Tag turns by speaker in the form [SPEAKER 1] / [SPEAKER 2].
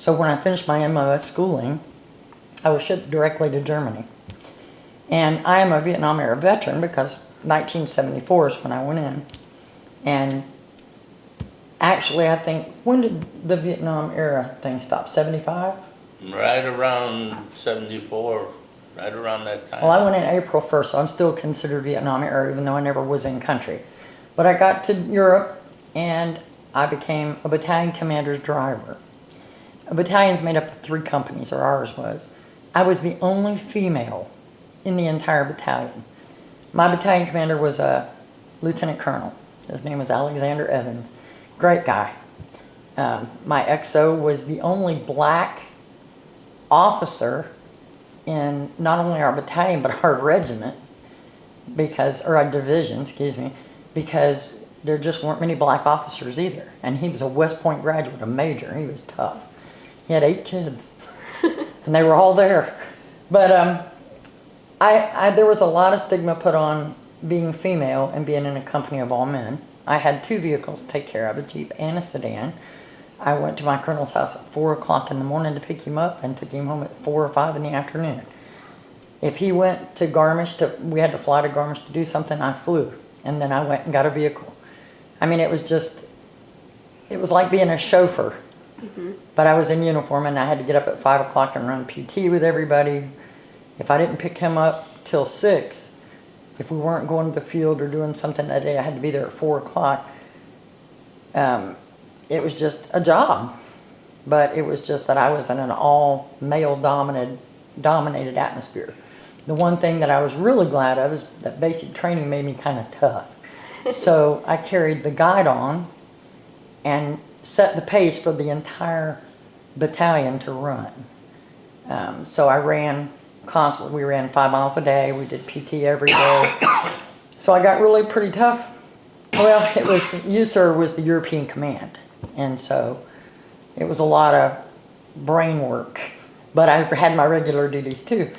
[SPEAKER 1] So when I finished my MOS schooling, I was shipped directly to Germany. And I am a Vietnam era veteran because 1974 is when I went in. And actually, I think, when did the Vietnam era thing stop? 75?
[SPEAKER 2] Right around 74, right around that time.
[SPEAKER 1] Well, I went in April 1st, so I'm still considered Vietnam era, even though I never was in country. But I got to Europe, and I became a battalion commander's driver. A battalion's made up of 3 companies, or ours was. I was the only female in the entire battalion. My battalion commander was a lieutenant colonel. His name was Alexander Evans. Great guy. My XO was the only black officer in not only our battalion but our regiment, or our division, excuse me, because there just weren't many black officers either. And he was a West Point graduate, a major. He was tough. He had 8 kids, and they were all there. But there was a lot of stigma put on being female and being in a company of all men. I had 2 vehicles to take care of, a Jeep and a sedan. I went to my colonel's house at 4 o'clock in the morning to pick him up and took him home at 4 or 5 in the afternoon. If he went to Garmisch, we had to fly to Garmisch to do something, I flew. And then I went and got a vehicle. I mean, it was like being a chauffeur. Mm-hmm. But I was in uniform and I had to get up at 5 o'clock and run PT with everybody. If I didn't pick him up till 6, if we weren't going to the field or doing something that day, I had to be there at 4 o'clock. It was just a job. But it was just that I was in an all male dominated atmosphere. The one thing that I was really glad of is that basic training made me kind of tough. So I carried the guide on and set the pace for the entire battalion to run. So I ran constantly. We ran 5 miles a day. We did PT every day. So I got really pretty tough. Well, USER was the European Command. And so it was a lot of brain work. But I had my regular duties too.